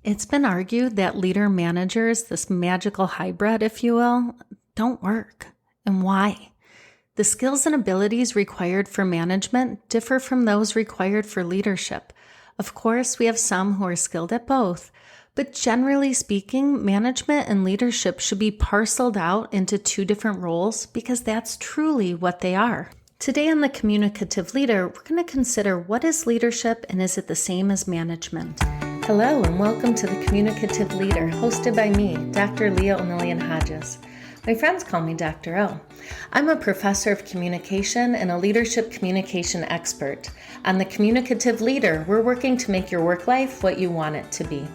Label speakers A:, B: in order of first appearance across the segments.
A: It's been argued that leader-managers, this magical hybrid, if you will, don't work. And why? The skills and abilities required for management differ from those required for leadership. Of course, we have some who are skilled at both, but generally speaking, management and leadership should be parceled out into two different roles because that's truly what they are. Today on the Communicative Leader, we're going to consider what is leadership and is it the same as management? Hello and welcome to the Communicative Leader, hosted by me, Dr. Leah OH. My friends call me Dr. O. I'm a professor of communication and a leadership communication expert. On the Communicative Leader, we're working to make your work life what you want it to be.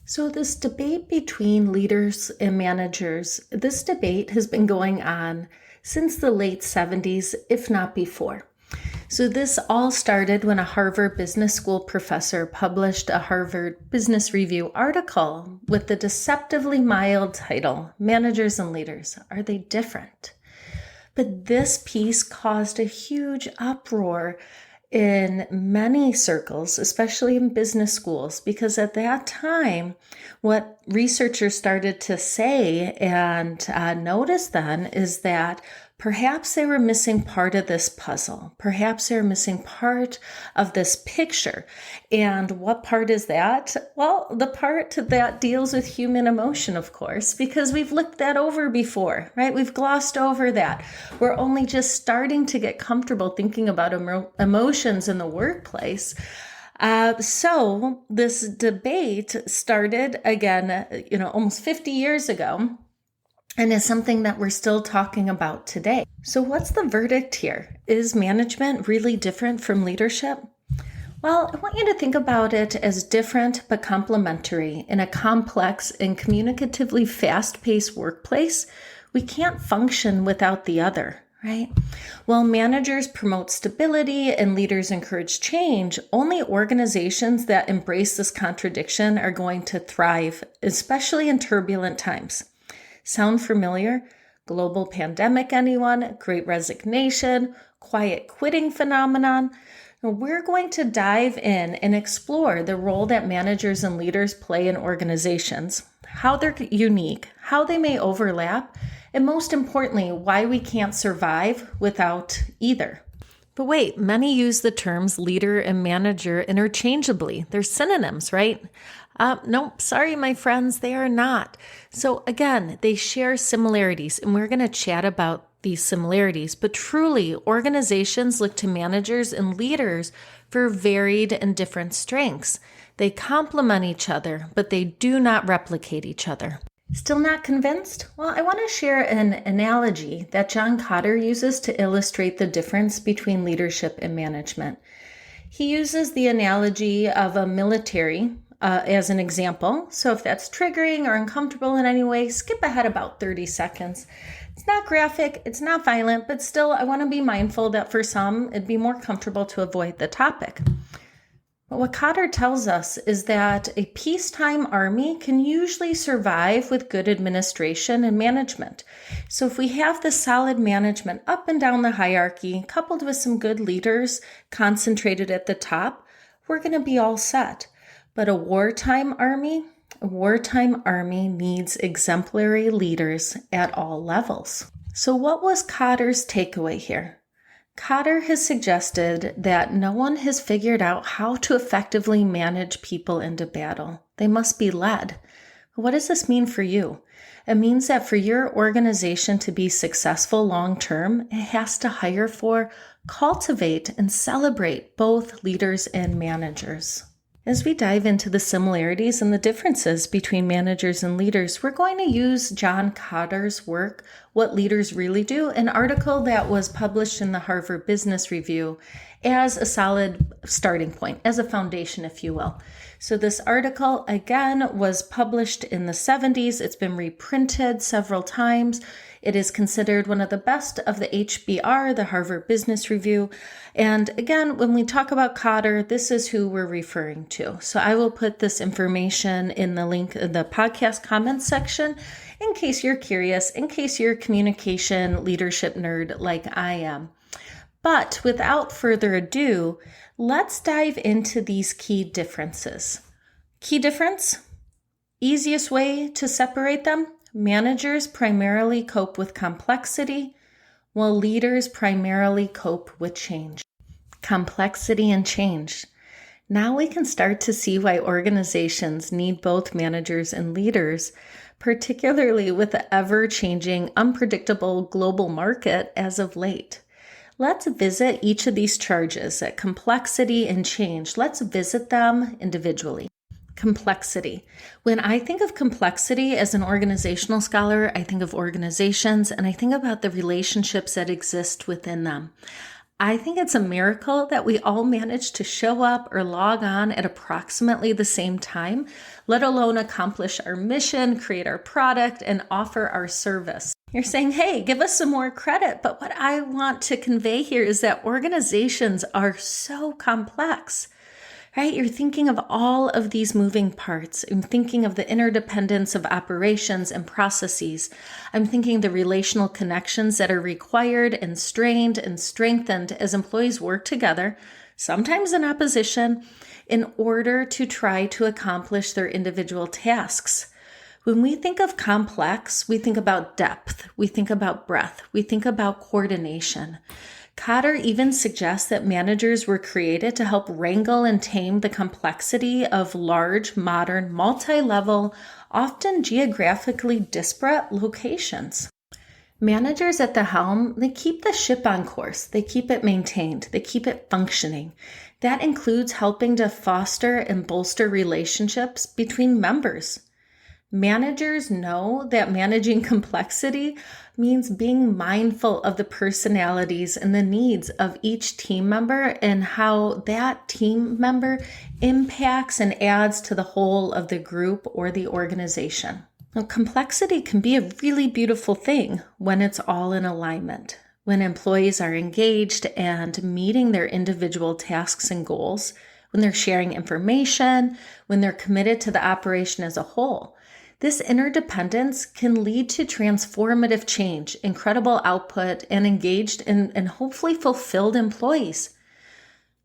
A: So this debate between leaders and managers, this debate has been going on since the late 70s, if not before. So this all started when a Harvard Business School professor published a Harvard Business Review article with the deceptively mild title, Managers and Leaders, Are They Different? But this piece caused a huge uproar in many circles, especially in business schools, because at that time, what researchers started to say and notice then is that perhaps they were missing part of this puzzle. Perhaps they're missing part of this picture. And what part is that? Well, the part that deals with human emotion, of course, because we've looked that over before, right? We've glossed over that. We're only just starting to get comfortable thinking about emotions in the workplace. So this debate started again, almost 50 years ago. And is something that we're still talking about today. So what's the verdict here? Is management really different from leadership? Well, I want you to think about it as different but complementary. In a complex and communicatively fast-paced workplace, we can't function without the other, right? While managers promote stability and leaders encourage change, only organizations that embrace this contradiction are going to thrive, especially in turbulent times. Sound familiar? Global pandemic, anyone? Great resignation? Quiet quitting phenomenon? We're going to dive in and explore the role that managers and leaders play in organizations, how they're unique, how they may overlap, and most importantly, why we can't survive without either. But wait, many use the terms leader and manager interchangeably. They're synonyms, right? Nope, sorry, my friends, they are not. So again, they share similarities, and we're going to chat about these similarities. But truly, organizations look to managers and leaders for varied and different strengths. They complement each other, but they do not replicate each other. Still not convinced? Well, I want to share an analogy that John Kotter uses to illustrate the difference between leadership and management. He uses the analogy of a military as an example. So if that's triggering or uncomfortable in any way, skip ahead about 30 seconds. It's not graphic, it's not violent, but still I want to be mindful that for some, it'd be more comfortable to avoid the topic. But what Kotter tells us is that a peacetime army can usually survive with good administration and management. So if we have the solid management up and down the hierarchy, coupled with some good leaders concentrated at the top, we're going to be all set. But a wartime army needs exemplary leaders at all levels. So what was Kotter's takeaway here? Kotter has suggested that no one has figured out how to effectively manage people into battle. They must be led. What does this mean for you? It means that for your organization to be successful long-term, it has to hire for, cultivate, and celebrate both leaders and managers. As we dive into the similarities and the differences between managers and leaders, we're going to use John Kotter's work, What Leaders Really Do, an article that was published in the Harvard Business Review, as a solid starting point, as a foundation, if you will. So this article, again, was published in the 70s. It's been reprinted several times. It is considered one of the best of the HBR, the Harvard Business Review. And again, when we talk about Kotter, this is who we're referring to. So I will put this information in the link in the podcast comments section in case you're curious, in case you're a communication leadership nerd like I am. But without further ado, let's dive into these key differences. Key difference? Easiest way to separate them? Managers primarily cope with complexity, while leaders primarily cope with change. Complexity and change. Now we can start to see why organizations need both managers and leaders, particularly with the ever-changing, unpredictable global market as of late. Let's visit each of these charges at complexity and change. Let's visit them individually. Complexity. When I think of complexity as an organizational scholar, I think of organizations and I think about the relationships that exist within them. I think it's a miracle that we all manage to show up or log on at approximately the same time, let alone accomplish our mission, create our product, and offer our service. You're saying, hey, give us some more credit. But what I want to convey here is that organizations are so complex, right? You're thinking of all of these moving parts. I'm thinking of the interdependence of operations and processes. I'm thinking the relational connections that are required and strained and strengthened as employees work together, sometimes in opposition, in order to try to accomplish their individual tasks. When we think of complex, we think about depth, we think about breadth, we think about coordination. Cotter even suggests that managers were created to help wrangle and tame the complexity of large, modern, multi-level, often geographically disparate locations. Managers at the helm, they keep the ship on course, they keep it maintained, they keep it functioning. That includes helping to foster and bolster relationships between members. Managers know that managing complexity means being mindful of the personalities and the needs of each team member and how that team member impacts and adds to the whole of the group or the organization. Now, complexity can be a really beautiful thing when it's all in alignment, when employees are engaged and meeting their individual tasks and goals, when they're sharing information, when they're committed to the operation as a whole. This interdependence can lead to transformative change, incredible output, and engaged and hopefully fulfilled employees.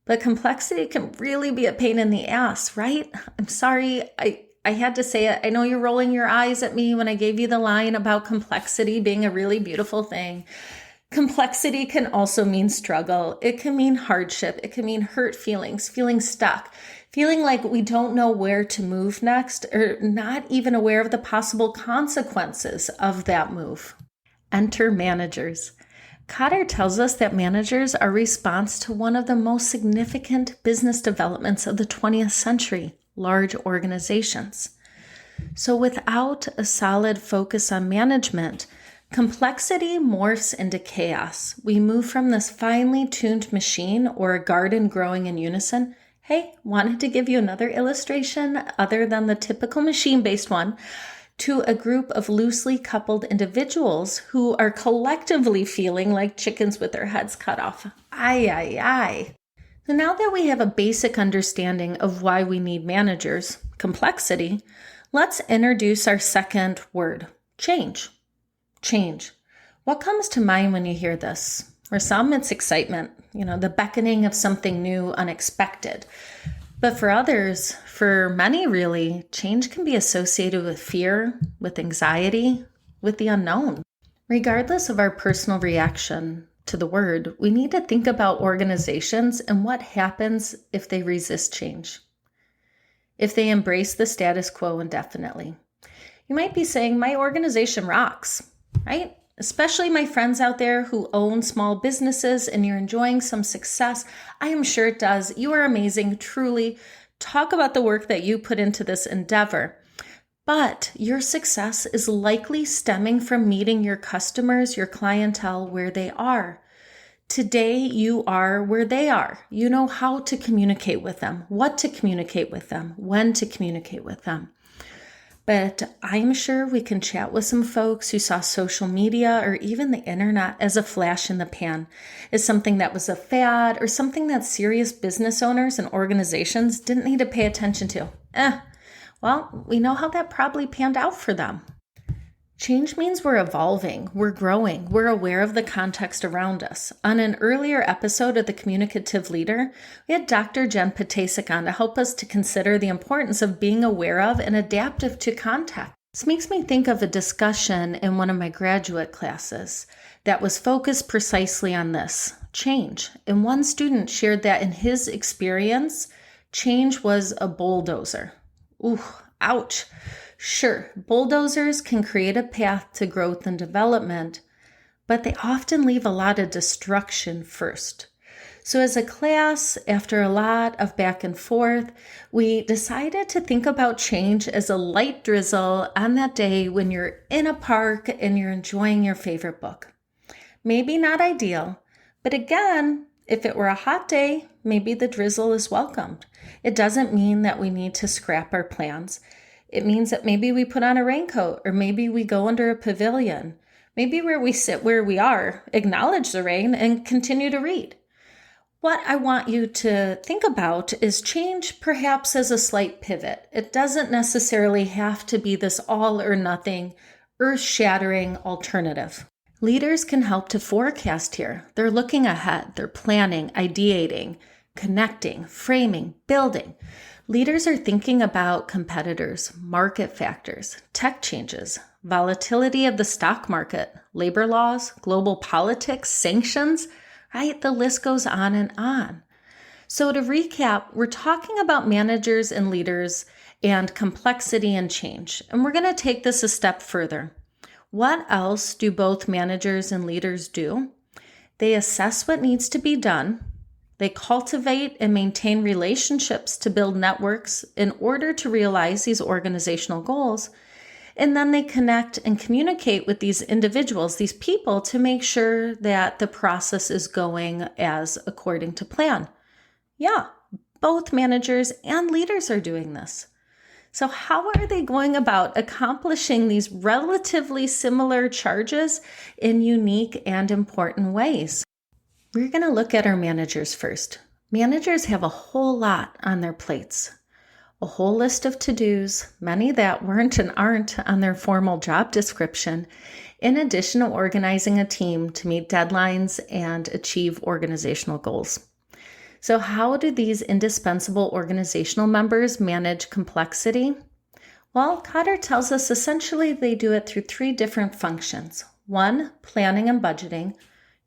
A: But complexity can really be a pain in the ass, right? I'm sorry, I had to say it. I know you're rolling your eyes at me when I gave you the line about complexity being a really beautiful thing. Complexity can also mean struggle. It can mean hardship. It can mean hurt feelings, feeling stuck, feeling like we don't know where to move next, or not even aware of the possible consequences of that move. Enter managers. Cotter tells us that managers are response to one of the most significant business developments of the 20th century, large organizations. So without a solid focus on management, complexity morphs into chaos. We move from this finely tuned machine or a garden growing in unison. Hey, wanted to give you another illustration other than the typical machine-based one, to a group of loosely coupled individuals who are collectively feeling like chickens with their heads cut off. Ay, ay, ay. So now that we have a basic understanding of why we need managers, complexity, let's introduce our second word, change. Change. What comes to mind when you hear this? For some, it's excitement, the beckoning of something new, unexpected. But for others, for many really, change can be associated with fear, with anxiety, with the unknown. Regardless of our personal reaction to the word, we need to think about organizations and what happens if they resist change, if they embrace the status quo indefinitely. You might be saying, my organization rocks, right? Especially my friends out there who own small businesses and you're enjoying some success. I am sure it does. You are amazing, truly. Talk about the work that you put into this endeavor. But your success is likely stemming from meeting your customers, your clientele where they are. Today, you are where they are. You know how to communicate with them, what to communicate with them, when to communicate with them. But I'm sure we can chat with some folks who saw social media or even the internet as a flash in the pan, as something that was a fad or something that serious business owners and organizations didn't need to pay attention to. Well, we know how that probably panned out for them. Change means we're evolving, we're growing, we're aware of the context around us. On an earlier episode of the Communicative Leader, we had Dr. Jen Patasic on to help us to consider the importance of being aware of and adaptive to context. This makes me think of a discussion in one of my graduate classes that was focused precisely on this, change. And one student shared that in his experience, change was a bulldozer. Ooh, ouch. Sure, bulldozers can create a path to growth and development, but they often leave a lot of destruction first. So as a class, after a lot of back and forth, we decided to think about change as a light drizzle on that day when you're in a park and you're enjoying your favorite book. Maybe not ideal, but again, if it were a hot day, maybe the drizzle is welcomed. It doesn't mean that we need to scrap our plans. It means that maybe we put on a raincoat, or maybe we go under a pavilion. Maybe where we sit where we are, acknowledge the rain, and continue to read. What I want you to think about is change perhaps as a slight pivot. It doesn't necessarily have to be this all or nothing, earth-shattering alternative. Leaders can help to forecast here. They're looking ahead. They're planning, ideating, connecting, framing, building. Leaders are thinking about competitors, market factors, tech changes, volatility of the stock market, labor laws, global politics, sanctions, right? The list goes on and on. So to recap, we're talking about managers and leaders and complexity and change. And we're going to take this a step further. What else do both managers and leaders do? They assess what needs to be done. They cultivate and maintain relationships to build networks in order to realize these organizational goals. And then they connect and communicate with these individuals, these people, to make sure that the process is going as according to plan. Yeah, both managers and leaders are doing this. So how are they going about accomplishing these relatively similar charges in unique and important ways? We're going to look at our managers first. Managers have a whole lot on their plates, a whole list of to-dos, many that weren't and aren't on their formal job description, in addition to organizing a team to meet deadlines and achieve organizational goals. So how do these indispensable organizational members manage complexity? Well, Cotter tells us essentially they do it through 3 different functions. 1, planning and budgeting.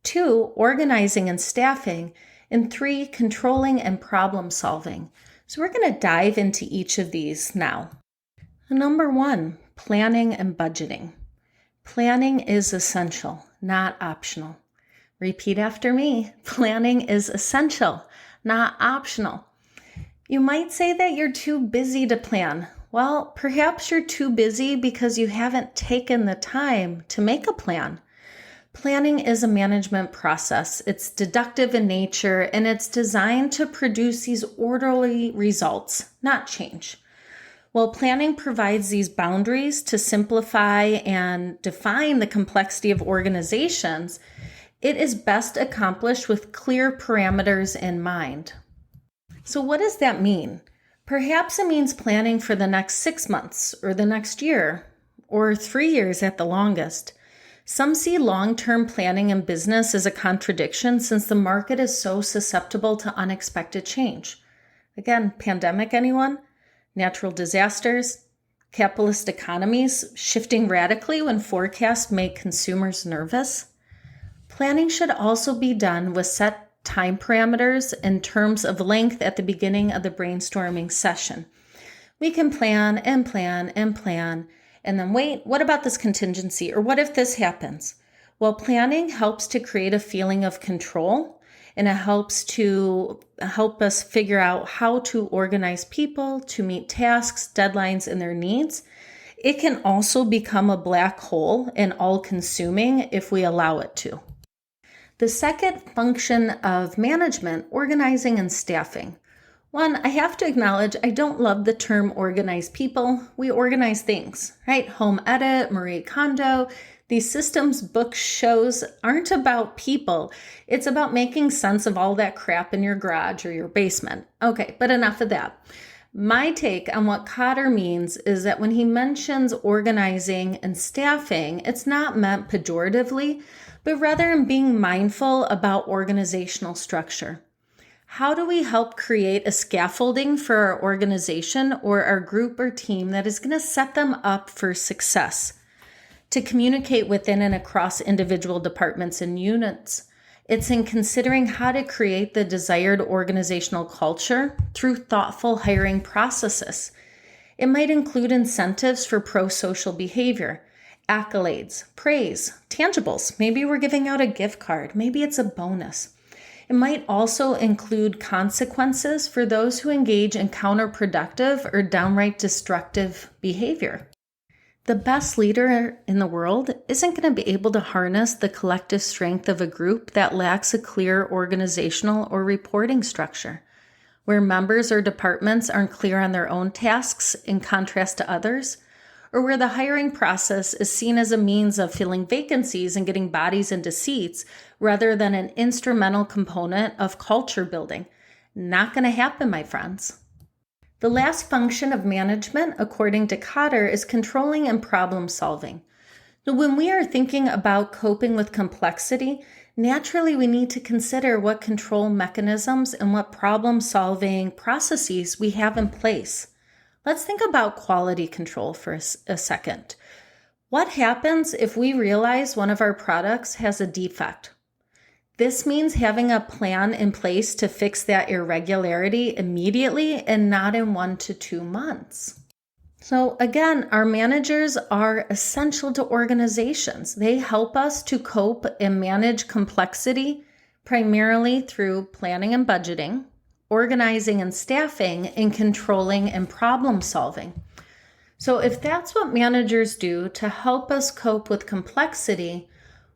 A: 2, organizing and staffing. And 3, controlling and problem solving. So we're going to dive into each of these now. Number 1, planning and budgeting. Planning is essential, not optional. Repeat after me. Planning is essential, not optional. You might say that you're too busy to plan. Well, perhaps you're too busy because you haven't taken the time to make a plan. Planning is a management process. It's deductive in nature, and it's designed to produce these orderly results, not change. While planning provides these boundaries to simplify and define the complexity of organizations, it is best accomplished with clear parameters in mind. So what does that mean? Perhaps it means planning for the next 6 months or the next year or 3 years at the longest. Some see long-term planning in business as a contradiction since the market is so susceptible to unexpected change. Again, pandemic, anyone? Natural disasters? Capitalist economies shifting radically when forecasts make consumers nervous? Planning should also be done with set time parameters in terms of length at the beginning of the brainstorming session. We can plan and plan and plan, and then wait, what about this contingency? Or what if this happens? Well, planning helps to create a feeling of control, and it helps us figure out how to organize people to meet tasks, deadlines, and their needs. It can also become a black hole and all-consuming if we allow it to. The second function of management, organizing and staffing. One, I have to acknowledge I don't love the term organize people. We organize things, right? Home Edit, Marie Kondo. These systems, books, shows aren't about people. It's about making sense of all that crap in your garage or your basement. Okay, but enough of that. My take on what Cotter means is that when he mentions organizing and staffing, it's not meant pejoratively, but rather in being mindful about organizational structure. How do we help create a scaffolding for our organization or our group or team that is going to set them up for success? To communicate within and across individual departments and units. It's in considering how to create the desired organizational culture through thoughtful hiring processes. It might include incentives for pro-social behavior, accolades, praise, tangibles. Maybe we're giving out a gift card. Maybe it's a bonus. It might also include consequences for those who engage in counterproductive or downright destructive behavior. The best leader in the world isn't going to be able to harness the collective strength of a group that lacks a clear organizational or reporting structure, where members or departments aren't clear on their own tasks in contrast to others, or where the hiring process is seen as a means of filling vacancies and getting bodies into seats rather than an instrumental component of culture building. Not going to happen, my friends. The last function of management, according to Cotter, is controlling and problem solving. Now, when we are thinking about coping with complexity, naturally we need to consider what control mechanisms and what problem solving processes we have in place. Let's think about quality control for a second. What happens if we realize one of our products has a defect? This means having a plan in place to fix that irregularity immediately and not in 1 to 2 months. So again, our managers are essential to organizations. They help us to cope and manage complexity primarily through planning and budgeting, organizing and staffing, and controlling and problem solving. So if that's what managers do to help us cope with complexity,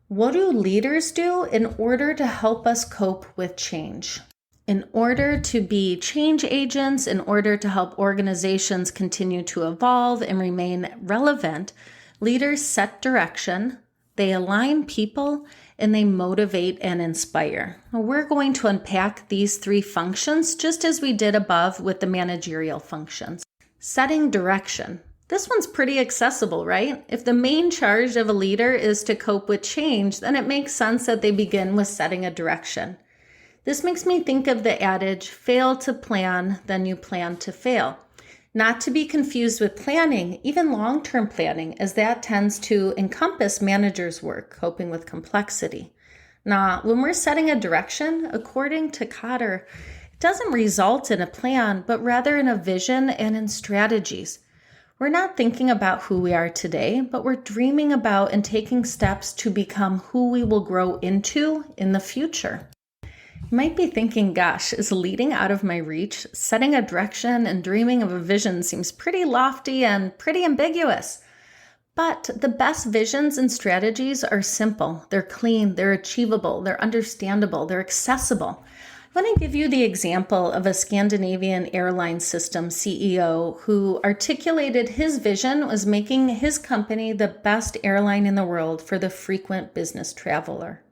A: what do leaders do in order to help us cope with change? In order to be change agents, in order to help organizations continue to evolve and remain relevant, leaders set direction, they align people, and they motivate and inspire. Now, we're going to unpack these 3 functions just as we did above with the managerial functions. Setting direction. This one's pretty accessible, right? If the main charge of a leader is to cope with change, then it makes sense that they begin with setting a direction. This makes me think of the adage, fail to plan, then you plan to fail. Not to be confused with planning, even long-term planning, as that tends to encompass managers' work, coping with complexity. Now, when we're setting a direction, according to Cotter, it doesn't result in a plan, but rather in a vision and in strategies. We're not thinking about who we are today, but we're dreaming about and taking steps to become who we will grow into in the future. You might be thinking, gosh, is leading out of my reach? Setting a direction and dreaming of a vision seems pretty lofty and pretty ambiguous. But the best visions and strategies are simple. They're clean, they're achievable, they're understandable, they're accessible. I want to give you the example of a Scandinavian airline system CEO who articulated his vision was making his company the best airline in the world for the frequent business traveler.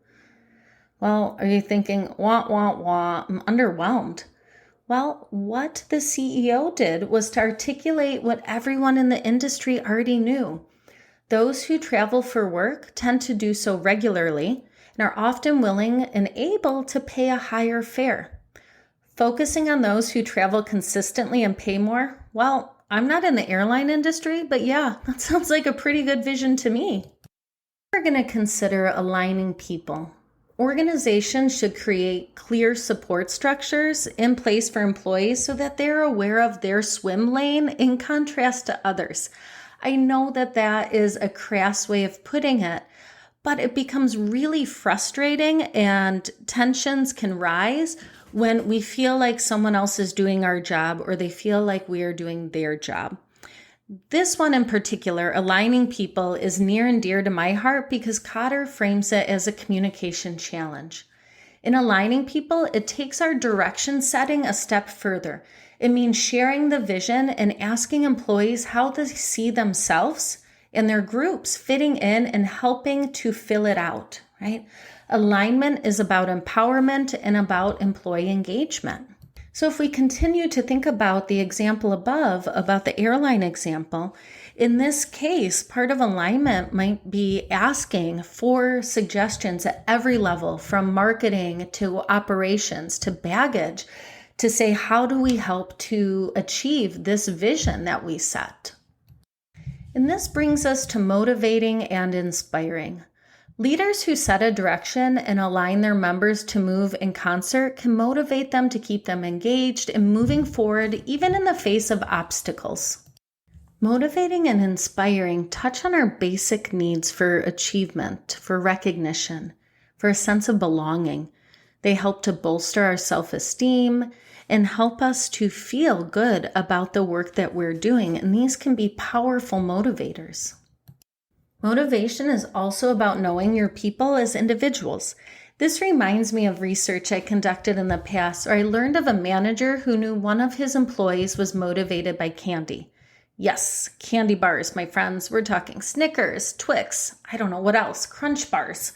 A: Well, are you thinking, wah, wah, wah, I'm underwhelmed? Well, what the CEO did was to articulate what everyone in the industry already knew. Those who travel for work tend to do so regularly and are often willing and able to pay a higher fare. Focusing on those who travel consistently and pay more, well, I'm not in the airline industry, but yeah, that sounds like a pretty good vision to me. We're going to consider aligning people. Organizations should create clear support structures in place for employees so that they're aware of their swim lane in contrast to others. I know that that is a crass way of putting it, but it becomes really frustrating and tensions can rise when we feel like someone else is doing our job or they feel like we are doing their job. This one in particular, aligning people, is near and dear to my heart because Cotter frames it as a communication challenge. In aligning people, it takes our direction setting a step further. It means sharing the vision and asking employees how they see themselves and their groups fitting in and helping to fill it out, right? Alignment is about empowerment and about employee engagement. So if we continue to think about the example above, about the airline example, in this case, part of alignment might be asking for suggestions at every level, from marketing to operations to baggage, to say, how do we help to achieve this vision that we set? And this brings us to motivating and inspiring. Leaders who set a direction and align their members to move in concert can motivate them to keep them engaged and moving forward, even in the face of obstacles. Motivating and inspiring touch on our basic needs for achievement, for recognition, for a sense of belonging. They help to bolster our self-esteem and help us to feel good about the work that we're doing, and these can be powerful motivators. Motivation is also about knowing your people as individuals. This reminds me of research I conducted in the past, where I learned of a manager who knew one of his employees was motivated by candy. Yes, candy bars, my friends. We're talking Snickers, Twix, I don't know what else, Crunch bars.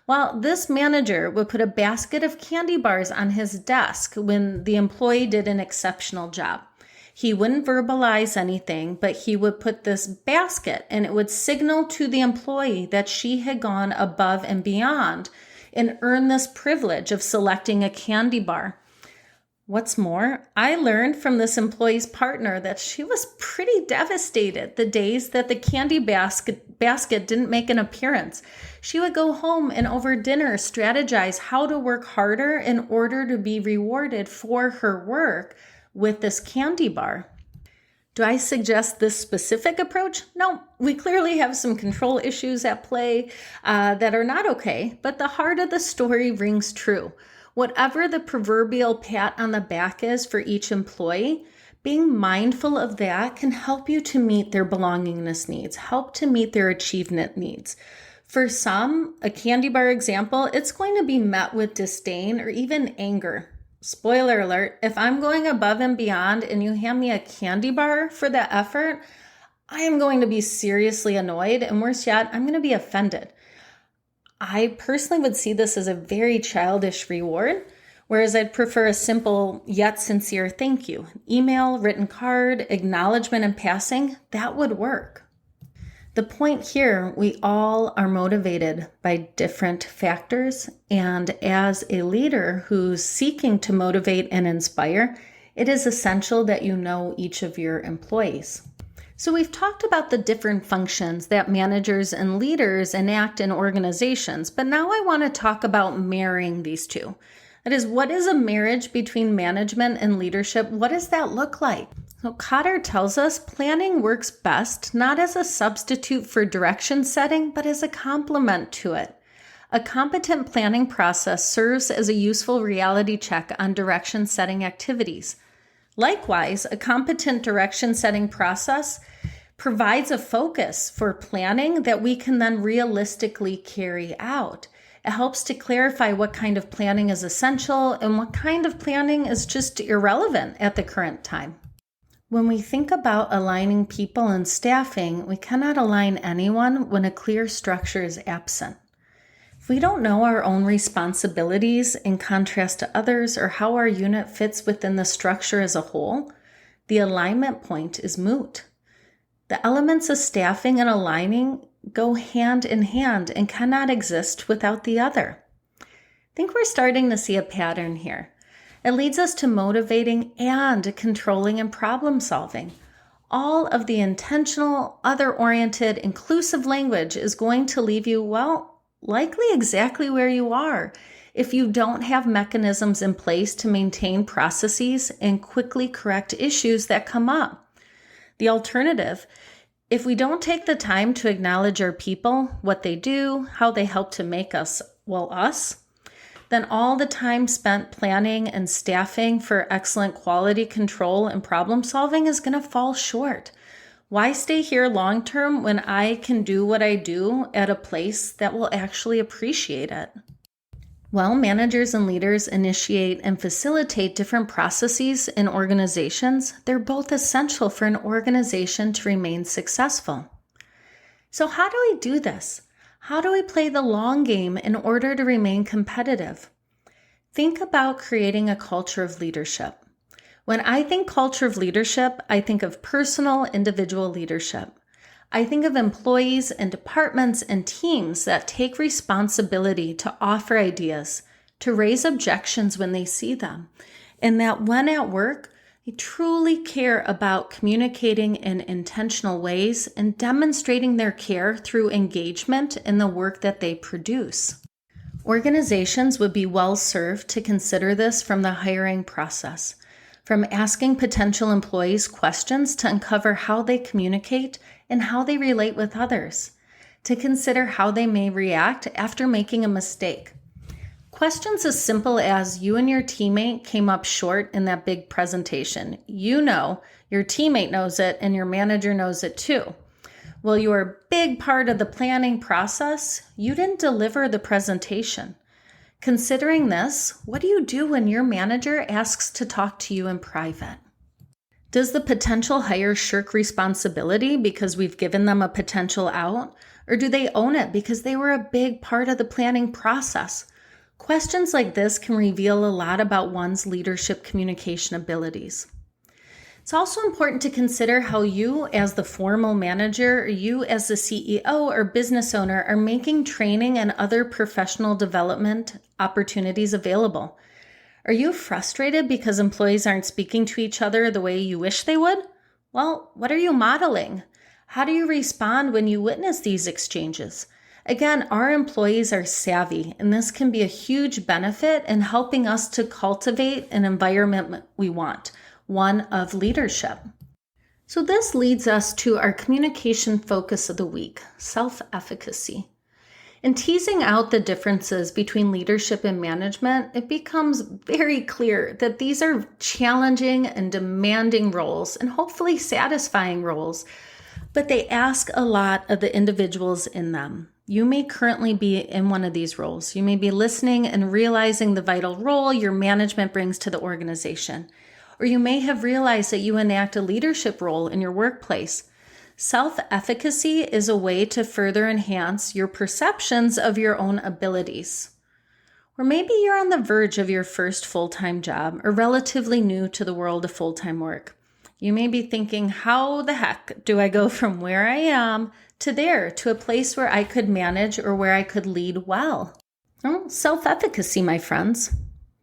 A: Well, this manager would put a basket of candy bars on his desk when the employee did an exceptional job. He wouldn't verbalize anything, but he would put this basket and it would signal to the employee that she had gone above and beyond and earned this privilege of selecting a candy bar. What's more, I learned from this employee's partner that she was pretty devastated the days that the candy basket didn't make an appearance. She would go home and over dinner strategize how to work harder in order to be rewarded for her work with this candy bar. Do I suggest this specific approach? No, we clearly have some control issues at play that are not okay, but the heart of the story rings true. Whatever the proverbial pat on the back is for each employee, being mindful of that can help you to meet their belongingness needs, help to meet their achievement needs. For some, a candy bar example, it's going to be met with disdain or even anger. Spoiler alert, if I'm going above and beyond and you hand me a candy bar for that effort, I am going to be seriously annoyed, and worse yet, I'm going to be offended. I personally would see this as a very childish reward, whereas I'd prefer a simple yet sincere thank you. Email, written card, acknowledgement in passing, that would work. The point here, we all are motivated by different factors, and as a leader who's seeking to motivate and inspire, it is essential that you know each of your employees. So we've talked about the different functions that managers and leaders enact in organizations, but now I want to talk about marrying these two. That is, what is a marriage between management and leadership? What does that look like? So Cotter tells us planning works best not as a substitute for direction setting, but as a complement to it. A competent planning process serves as a useful reality check on direction setting activities. Likewise, a competent direction setting process provides a focus for planning that we can then realistically carry out. It helps to clarify what kind of planning is essential and what kind of planning is just irrelevant at the current time. When we think about aligning people and staffing, we cannot align anyone when a clear structure is absent. If we don't know our own responsibilities in contrast to others or how our unit fits within the structure as a whole, the alignment point is moot. The elements of staffing and aligning go hand in hand and cannot exist without the other. I think we're starting to see a pattern here. It leads us to motivating and controlling and problem solving. All of the intentional, other-oriented, inclusive language is going to leave you, likely exactly where you are if you don't have mechanisms in place to maintain processes and quickly correct issues that come up. The alternative, if we don't take the time to acknowledge our people, what they do, how they help to make us, us, then all the time spent planning and staffing for excellent quality control and problem solving is going to fall short. Why stay here long term when I can do what I do at a place that will actually appreciate it? Well, managers and leaders initiate and facilitate different processes in organizations. They're both essential for an organization to remain successful. So how do we do this? How do we play the long game in order to remain competitive? Think about creating a culture of leadership. When I think culture of leadership, I think of personal, individual leadership. I think of employees and departments and teams that take responsibility to offer ideas, to raise objections when they see them, and that when at work, they truly care about communicating in intentional ways and demonstrating their care through engagement in the work that they produce. Organizations would be well served to consider this from the hiring process, from asking potential employees questions to uncover how they communicate and how they relate with others, to consider how they may react after making a mistake. Questions as simple as you and your teammate came up short in that big presentation. You know, your teammate knows it, and your manager knows it too. Well, you are a big part of the planning process. You didn't deliver the presentation. Considering this, what do you do when your manager asks to talk to you in private? Does the potential hire shirk responsibility because we've given them a potential out? Or do they own it because they were a big part of the planning process? Questions like this can reveal a lot about one's leadership communication abilities. It's also important to consider how you as the formal manager or you as the CEO or business owner are making training and other professional development opportunities available. Are you frustrated because employees aren't speaking to each other the way you wish they would? Well, what are you modeling? How do you respond when you witness these exchanges? Again, our employees are savvy, and this can be a huge benefit in helping us to cultivate an environment we want, one of leadership. So this leads us to our communication focus of the week, self-efficacy. In teasing out the differences between leadership and management, it becomes very clear that these are challenging and demanding roles and hopefully satisfying roles, but they ask a lot of the individuals in them. You may currently be in one of these roles. You may be listening and realizing the vital role your management brings to the organization. Or you may have realized that you enact a leadership role in your workplace. Self-efficacy is a way to further enhance your perceptions of your own abilities. Or maybe you're on the verge of your first full-time job or relatively new to the world of full-time work. You may be thinking, how the heck do I go from where I am to there, to a place where I could manage or where I could lead well? Oh, self-efficacy, my friends.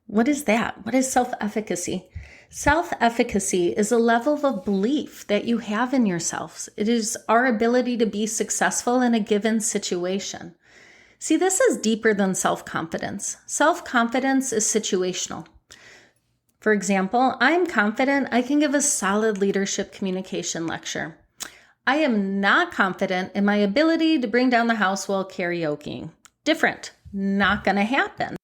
A: What is that? What is self-efficacy? Self-efficacy is a level of belief that you have in yourselves. It is our ability to be successful in a given situation. See, this is deeper than self-confidence. Self-confidence is situational. For example, I'm confident I can give a solid leadership communication lecture. I am not confident in my ability to bring down the house while karaokeing. Different, not going to happen.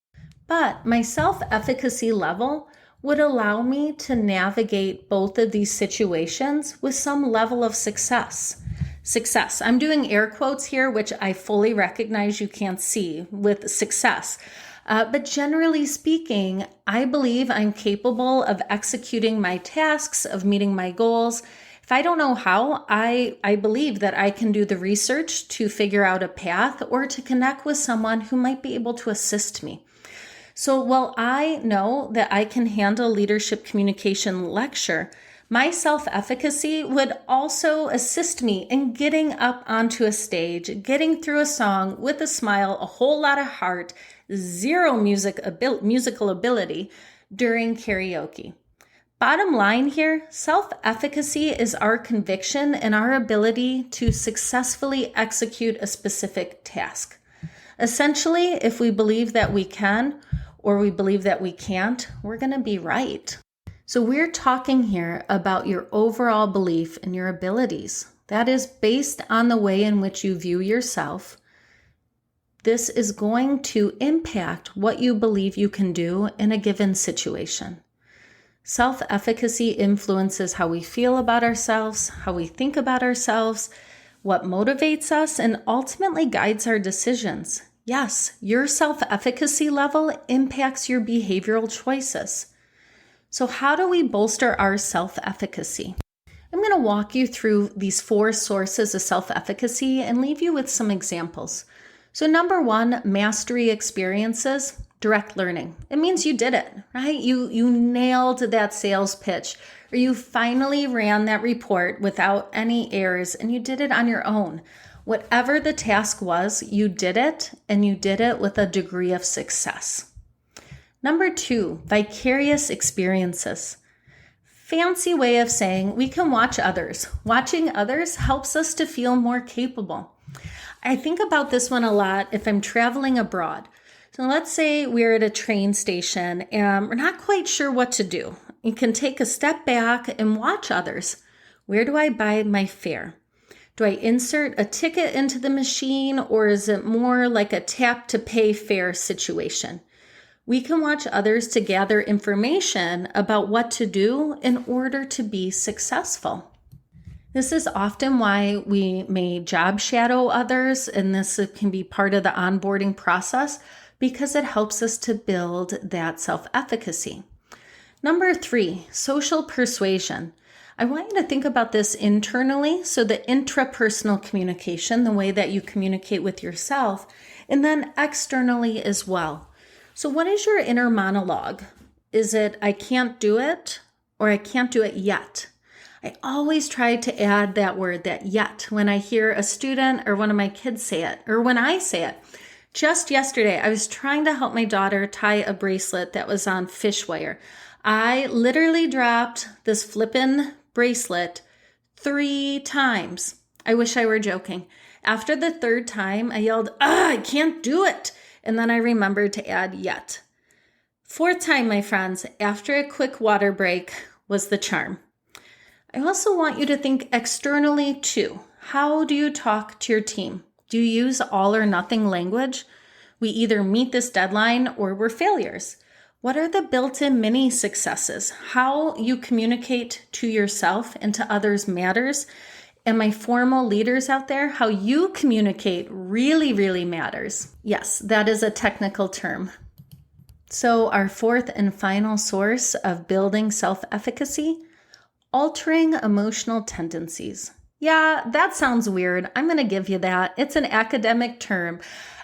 A: But my self-efficacy level would allow me to navigate both of these situations with some level of success. Success. I'm doing air quotes here, which I fully recognize you can't see with success. But generally speaking, I believe I'm capable of executing my tasks, of meeting my goals. If I don't know how, I believe that I can do the research to figure out a path or to connect with someone who might be able to assist me. So while I know that I can handle leadership communication lecture, my self-efficacy would also assist me in getting up onto a stage, getting through a song with a smile, a whole lot of heart, zero musical ability during karaoke. Bottom line here, self-efficacy is our conviction and our ability to successfully execute a specific task. Essentially, if we believe that we can or we believe that we can't, we're going to be right. So we're talking here about your overall belief in your abilities. That is based on the way in which you view yourself. This is going to impact what you believe you can do in a given situation. Self-efficacy influences how we feel about ourselves, how we think about ourselves, what motivates us, and ultimately guides our decisions. Yes, your self-efficacy level impacts your behavioral choices. So how do we bolster our self-efficacy? I'm going to walk you through these 4 sources of self-efficacy and leave you with some examples. So number 1, mastery experiences, direct learning. It means you did it, right? You nailed that sales pitch, or you finally ran that report without any errors, and you did it on your own. Whatever the task was, you did it, and you did it with a degree of success. Number 2, vicarious experiences. Fancy way of saying we can watch others. Watching others helps us to feel more capable. I think about this one a lot if I'm traveling abroad. So let's say we're at a train station and we're not quite sure what to do. You can take a step back and watch others. Where do I buy my fare? Do I insert a ticket into the machine, or is it more like a tap to pay fare situation? We can watch others to gather information about what to do in order to be successful. This is often why we may job shadow others, and this can be part of the onboarding process because it helps us to build that self-efficacy. Number 3, social persuasion. I want you to think about this internally, so the intrapersonal communication, the way that you communicate with yourself, and then externally as well. So what is your inner monologue? Is it, I can't do it, or I can't do it yet? I always try to add that word, that yet, when I hear a student or one of my kids say it, or when I say it. Just yesterday, I was trying to help my daughter tie a bracelet that was on fish wire. I literally dropped this flippin' bracelet 3 times. I wish I were joking. After the 3rd time, I yelled, I can't do it. And then I remembered to add yet. 4th time, my friends, after a quick water break was the charm. I also want you to think externally too. How do you talk to your team? Do you use all or nothing language? We either meet this deadline or we're failures. What are the built-in mini successes? How you communicate to yourself and to others matters. And my formal leaders out there, how you communicate really, really matters. Yes, that is a technical term. So our 4th and final source of building self-efficacy, altering emotional tendencies. Yeah, that sounds weird. I'm going to give you that. It's an academic term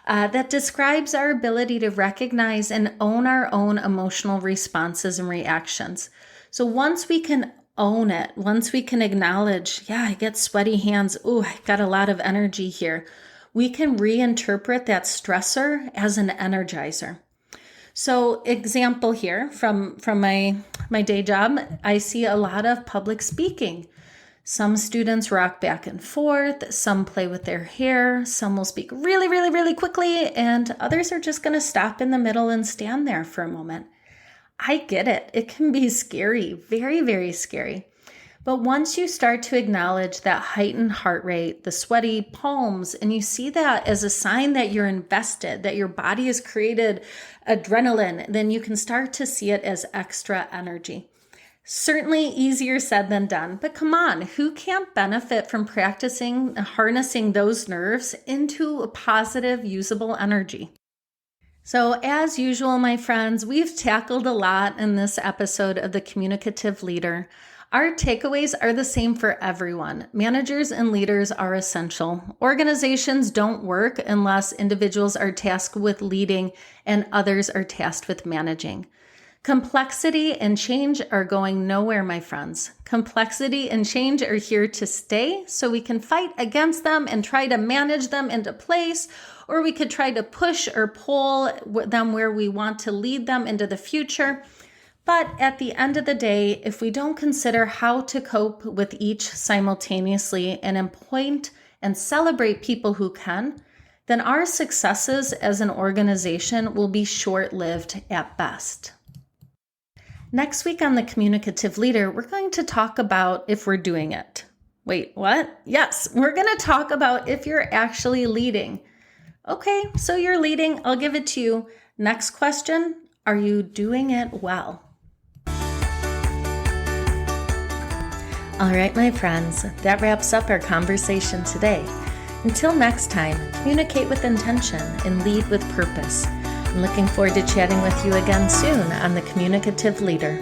A: that describes our ability to recognize and own our own emotional responses and reactions. So once we can own it, once we can acknowledge, I get sweaty hands. Ooh, I got a lot of energy here. We can reinterpret that stressor as an energizer. So example here from my day job, I see a lot of public speaking. Some students rock back and forth, some play with their hair, some will speak really, really, really quickly, and others are just going to stop in the middle and stand there for a moment. I get it. It can be scary, very, very scary. But once you start to acknowledge that heightened heart rate, the sweaty palms, and you see that as a sign that you're invested, that your body has created adrenaline, then you can start to see it as extra energy. Certainly easier said than done, but come on, who can't benefit from practicing harnessing those nerves into a positive, usable energy? So as usual, my friends, we've tackled a lot in this episode of the Communicative Leader. Our takeaways are the same for everyone. Managers and leaders are essential. Organizations don't work unless individuals are tasked with leading and others are tasked with managing. Complexity and change are going nowhere, my friends. Complexity and change are here to stay, so we can fight against them and try to manage them into place, or we could try to push or pull them where we want to lead them into the future. But at the end of the day, if we don't consider how to cope with each simultaneously and appoint and celebrate people who can, then our successes as an organization will be short-lived at best. Next week on the Communicative Leader, we're going to talk about if we're doing it. Wait, what? Yes, we're going to talk about if you're actually leading. Okay, so you're leading. I'll give it to you. Next question, are you doing it well? All right, my friends, that wraps up our conversation today. Until next time, communicate with intention and lead with purpose. I'm looking forward to chatting with you again soon on the Communicative Leader.